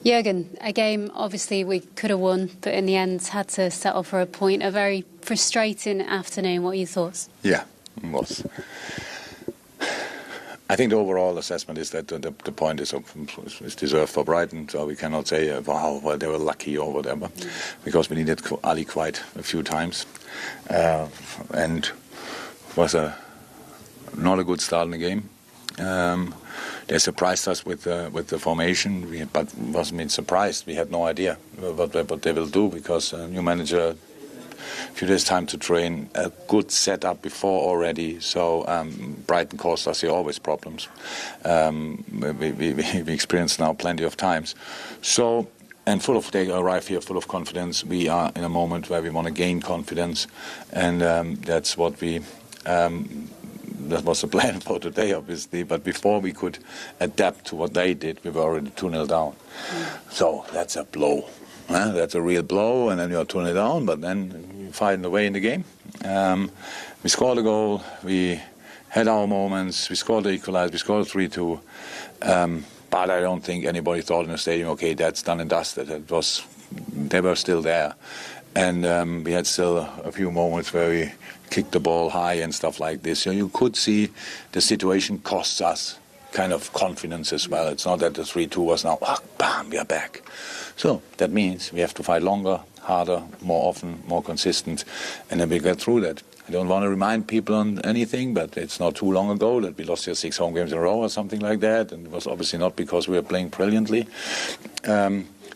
Jurgen, a game obviously we could have won, but in the end had to settle for a point. A very frustrating afternoon. What are your thoughts? Yeah, it was. I think the overall assessment is that the point is deserved for Brighton, so we cannot say, wow, well, they were lucky or whatever, because we needed Ali quite a few times. And was not a good start in the game. They surprised us with the formation, but wasn't surprised. We had no idea what they will do, because new manager, a few days time to train, a good setup before already. So Brighton caused us here always problems. We experienced now plenty of times. So, and they arrive here full of confidence. We are in a moment where we want to gain confidence, and that's what we. That was the plan for today, obviously. But before we could adapt to what they did, we were already 2-0 down. So that's a blow. That's a real blow, and then you're 2-0 down. But then you find a way in the game. We scored a goal. We had our moments. We scored the equalizer. We scored 3-2. But I don't think anybody thought in the stadium, okay, that's done and dusted. They were still there. And we had still a few moments where we kicked the ball high and stuff like this. So you could see the situation costs us kind of confidence as well. It's not that the 3-2 was now, bam, we are back. So that means we have to fight longer, harder, more often, more consistent, and then we get through that. I don't want to remind people on anything, but it's not too long ago that we lost here 6 home games in a row or something like that, and it was obviously not because we were playing brilliantly.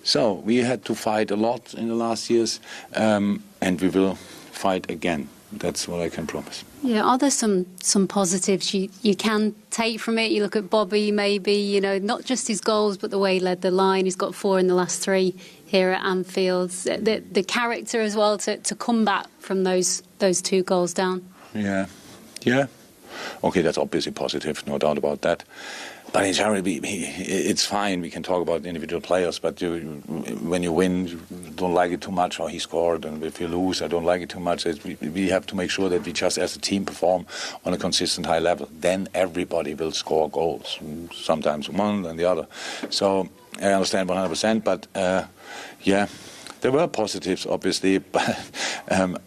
So we had to fight a lot in the last years, and we will fight again. That's what I can promise. Yeah, are there some positives you can take from it? You look at Bobby, maybe, not just his goals, but the way he led the line. He's got 4 in the last 3 here at Anfield. The character as well to come back from those 2 goals down. Yeah. Okay, that's obviously positive, no doubt about that. But in general, it's fine. We can talk about individual players, but when you win, you don't like it too much, or he scored. And if you lose, I don't like it too much. We have to make sure that we just, as a team, perform on a consistent high level. Then everybody will score goals, sometimes one and the other. So I understand 100%, but there were positives, obviously, but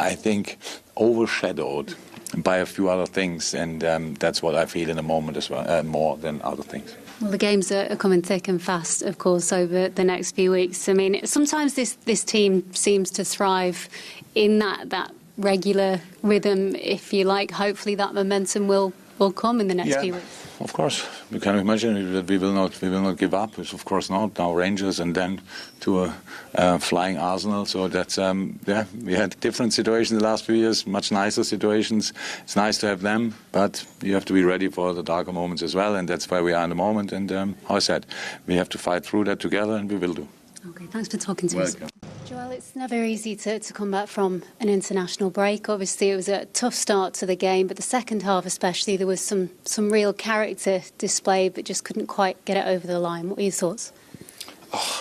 I think overshadowed by a few other things, and that's what I feel in the moment as well, more than other things. Well, the games are coming thick and fast, of course, over the next few weeks. I mean, sometimes this team seems to thrive in that regular rhythm, if you like. Hopefully that momentum will come in the next few weeks. Of course, you can imagine that we will not give up. It's of course not. Now Rangers and then to a flying Arsenal. So that's we had different situations the last few years, much nicer situations. It's nice to have them, but you have to be ready for the darker moments as well, and that's where we are in the moment. And how I said, we have to fight through that together, and we will do. Okay, thanks for talking to us. Joel, it's never easy to come back from an international break. Obviously, it was a tough start to the game, but the second half especially, there was some real character displayed, but just couldn't quite get it over the line. What are your thoughts?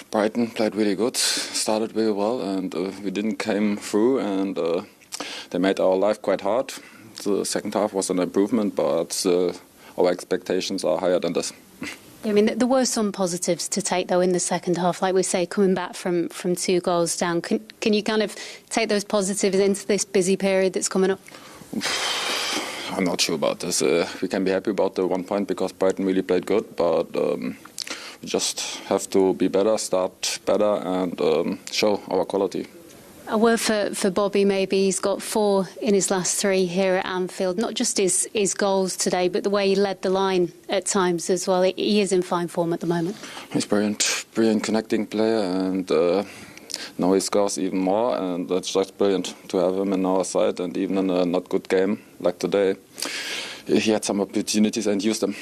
Brighton played really good, started really well, and we didn't came through, and they made our life quite hard. The second half was an improvement, but our expectations are higher than this. I mean, there were some positives to take, though, in the second half. Like we say, coming back from 2 goals down. Can you kind of take those positives into this busy period that's coming up? I'm not sure about this. We can be happy about the 1 point because Brighton really played good, but we just have to be better, start better, and show our quality. A word for Bobby, maybe. He's got 4 in his last 3 here at Anfield. Not just his goals today, but the way he led the line at times as well. He is in fine form at the moment. He's brilliant connecting player, and now he scores even more, and that's just brilliant to have him in our side. And even in a not good game like today, he had some opportunities and used them.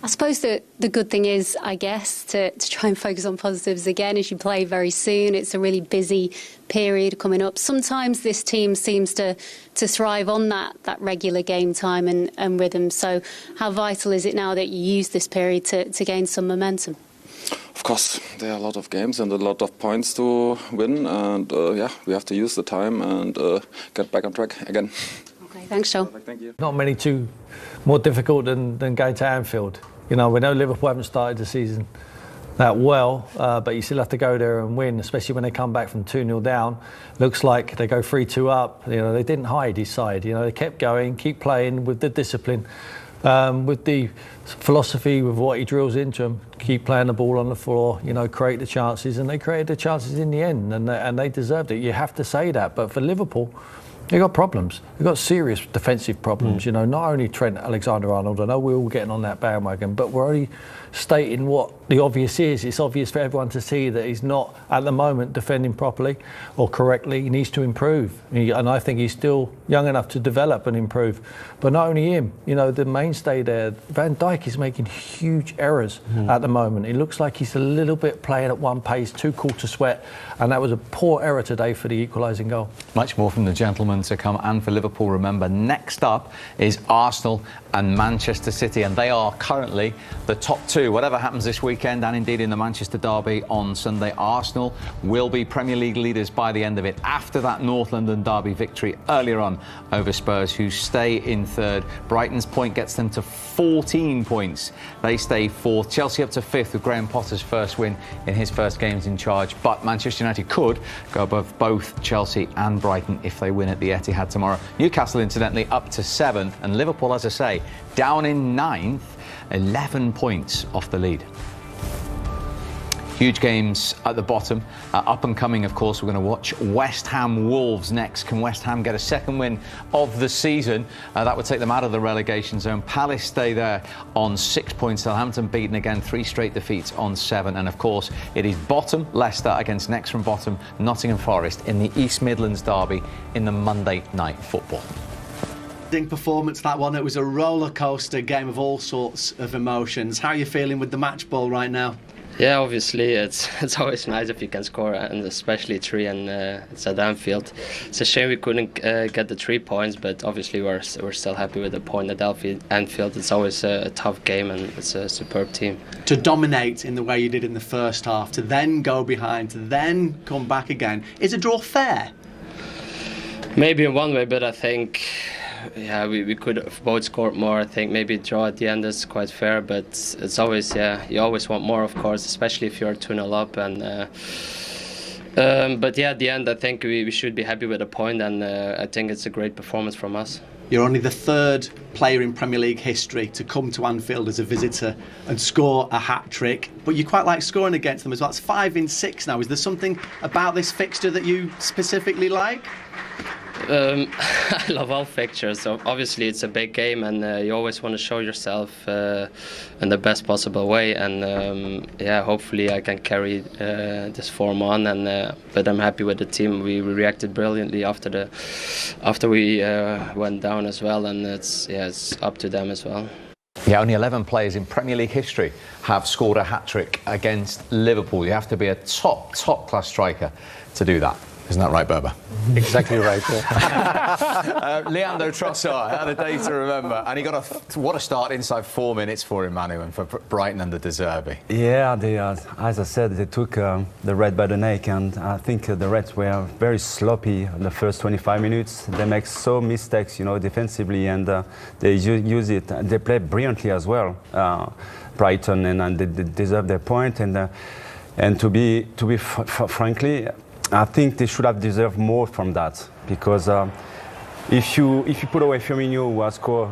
I suppose the good thing is, I guess, to try and focus on positives again as you play very soon. It's a really busy period coming up. Sometimes this team seems to thrive on that regular game time and rhythm. So how vital is it now that you use this period to gain some momentum? Of course, there are a lot of games and a lot of points to win. And we have to use the time and get back on track again. Okay, thanks, Joel. Thank you. Not many more difficult than going to Anfield. We know Liverpool haven't started the season that well, but you still have to go there and win, especially when they come back from 2-0 down. Looks like they go 3-2 up. You know, they didn't hide his side. You know, they kept going, keep playing with the discipline, with the philosophy, with what he drills into them. Keep playing the ball on the floor. You know, create the chances, and they created the chances in the end, and they deserved it. You have to say that. But for Liverpool, they've got problems. They've got serious defensive problems. You know, not only Trent Alexander-Arnold. I know we're all getting on that bandwagon, but we're only stating what the obvious is. It's obvious for everyone to see that he's not, at the moment, defending properly or correctly. He needs to improve. And I think he's still young enough to develop and improve. But not only him, you know, the mainstay there, Van Dijk is making huge errors at the moment. It looks like he's a little bit playing at one pace, too cool to sweat. And that was a poor error today for the equalising goal. Much more from the gentlemen to come. And for Liverpool, remember, next up is Arsenal and Manchester City. And they are currently the top two. Whatever happens this weekend, and indeed in the Manchester derby on Sunday, Arsenal will be Premier League leaders by the end of it, after that North London derby victory earlier on over Spurs, who stay in third. Brighton's point gets them to 14 points. They stay fourth. Chelsea up to fifth with Graham Potter's first win in his first games in charge. But Manchester United could go above both Chelsea and Brighton if they win at the Etihad tomorrow. Newcastle, incidentally, up to seventh. And Liverpool, as I say, down in ninth, 11 points off the lead. Huge games at the bottom. Up and coming, of course, we're going to watch West Ham Wolves next. Can West Ham get a second win of the season? That would take them out of the relegation zone. Palace stay there on 6 points. Southampton beaten again, 3 straight defeats on 7. And of course, it is bottom Leicester against next from bottom Nottingham Forest in the East Midlands derby in the Monday Night Football. Performance, that one. It was a roller coaster game of all sorts of emotions. How are you feeling with the match ball right now? Yeah, obviously it's always nice if you can score, and especially 3, and it's at Anfield. It's a shame we couldn't get the 3 points, but obviously we're still happy with the point at Anfield. It's always a tough game, and it's a superb team. To dominate in the way you did in the first half, to then go behind, to then come back again, is a draw fair? Maybe in one way, but I think we could have both scored more. I think maybe draw at the end is quite fair, but it's always, you always want more, of course, especially if you're 2-0 up. And but at the end, I think we should be happy with a point, and I think it's a great performance from us. You're only the 3rd player in Premier League history to come to Anfield as a visitor and score a hat-trick, but you quite like scoring against them as well. It's 5 in 6 now. Is there something about this fixture that you specifically like? I love all fixtures. So obviously it's a big game, and you always want to show yourself in the best possible way. And hopefully I can carry this form on. And but I'm happy with the team. We reacted brilliantly after we went down as well, and it's up to them as well. Yeah, only 11 players in Premier League history have scored a hat-trick against Liverpool. You have to be a top-class striker to do that. Isn't that right, Berber? Exactly right. Leandro Trossard had a day to remember, and he got what a start inside 4 minutes for him, Manu, and for Brighton and the De Zerbi. Yeah, as I said, they took the Red by the neck, and I think the Reds were very sloppy in the first 25 minutes. They make so mistakes, defensively, and they use it. They play brilliantly as well, Brighton, and they deserve their point. And to be frankly, I think they should have deserved more from that, because if you put away Firmino, who has scored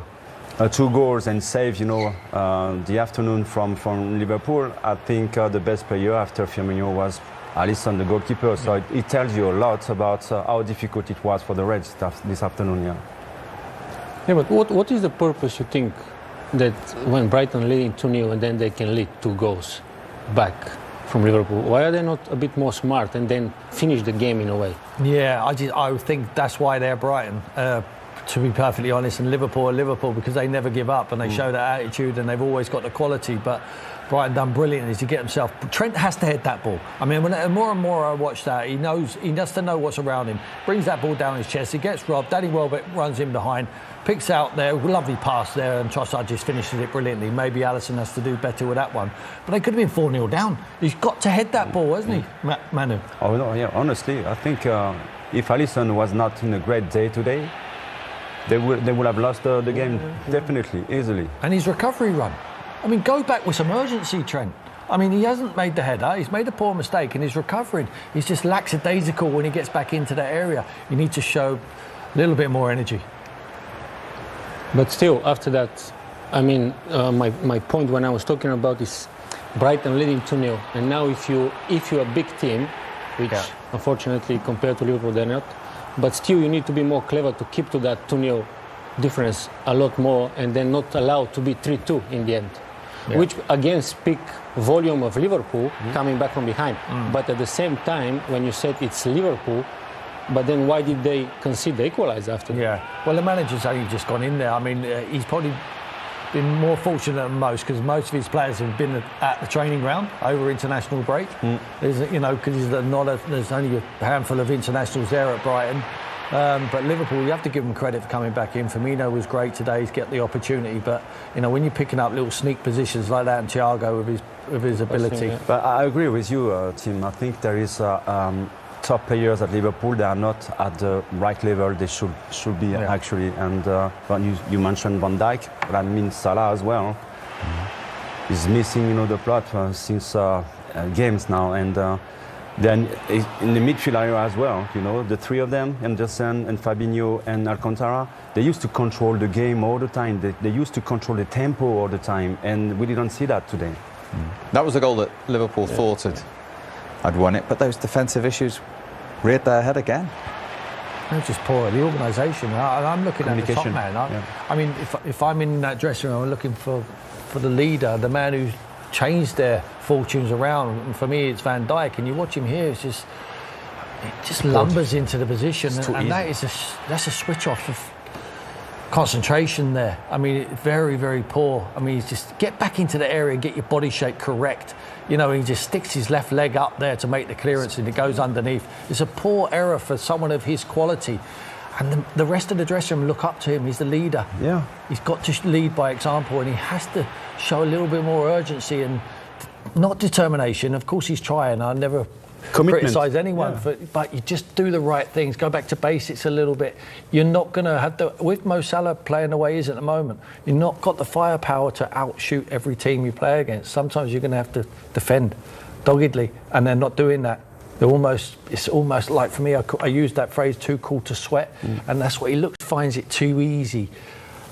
2 goals and saved the afternoon from Liverpool, I think the best player after Firmino was Alisson, the goalkeeper. So it tells you a lot about how difficult it was for the Reds this afternoon. Yeah, but what is the purpose, you think, that when Brighton leading 2-0 and then they can lead 2 goals back from Liverpool? Why are they not a bit more smart and then finish the game in a way? Yeah, I think that's why they're Brighton, to be perfectly honest, and Liverpool are Liverpool, because they never give up and they show that attitude, and they've always got the quality. But Brighton done brilliantly to get himself. Trent has to head that ball. I mean, more and more I watch that, he has to know what's around him. Brings that ball down his chest, he gets robbed. Danny Welbeck runs in behind, picks out there, lovely pass there, and Trossard just finishes it brilliantly. Maybe Alisson has to do better with that one. But they could have been 4-0 down. He's got to head that ball, hasn't he, Manu? Oh, no, yeah, honestly, I think if Alisson was not in a great day today, they would have lost the game, definitely, easily. And his recovery run. I mean, go back with some urgency, Trent. I mean, he hasn't made the header. He's made a poor mistake and he's recovering. He's just lackadaisical when he gets back into that area. You need to show a little bit more energy. But still, after that, I mean, my point when I was talking about is Brighton leading 2-0. And now if you're a big team, which unfortunately compared to Liverpool they're not, but still you need to be more clever to keep to that 2-0 difference a lot more and then not allow to be 3-2 in the end. Yeah. Which again speak volume of Liverpool coming back from behind. But at the same time, when you said it's Liverpool, but then why did they concede the equaliser after that? Yeah, well, the manager's only just gone in there. I mean, he's probably been more fortunate than most because most of his players have been at the training ground over international break. There's, you know, because there's only a handful of internationals there at Brighton. But Liverpool, you have to give them credit for coming back in. Firmino was great today. He's get the opportunity, but you know when you're picking up little sneak positions like that, and Thiago with his ability. But I agree with you, Tim. I think there is top players at Liverpool. They are not at the right level. They should be actually. And you mentioned Van Dijk, but I mean Salah as well. He's missing, you know, the plot since games now, and. Then in the midfield area as well, you know, the three of them, Henderson and Fabinho and Alcantara, they used to control the game all the time. They used to control the tempo all the time, and we didn't see that today. That was the goal that Liverpool thought had won it, but those defensive issues reared their head again. It's just poor, the organisation. I'm looking at the top man. I mean, if I'm in that dressing room, I'm looking for the leader, the man who's changed their fortunes around. And for me, it's Van Dijk, and you watch him here. It just lumbers into the position, and that's a switch off of concentration there. I mean, very, very poor. I mean, he's just get back into the area, get your body shape correct. You know, he just sticks his left leg up there to make the clearance, and it goes underneath. It's a poor error for someone of his quality. And the rest of the dressing room look up to him. He's the leader. Yeah. He's got to lead by example, and he has to show a little bit more urgency and not determination. Of course, he's trying. I never criticise anyone, but you just do the right things. Go back to basics a little bit. You're not going to have with Mo Salah playing the way he is at the moment, you've not got the firepower to outshoot every team you play against. Sometimes you're going to have to defend doggedly, and they're not doing that. It's almost like, for me, I use that phrase, too cool to sweat, and that's what he finds it too easy,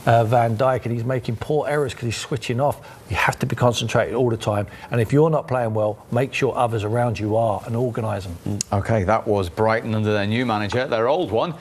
Van Dijk, and he's making poor errors because he's switching off. You have to be concentrated all the time, and if you're not playing well, make sure others around you are and organise them. OK, that was Brighton under their new manager, their old one.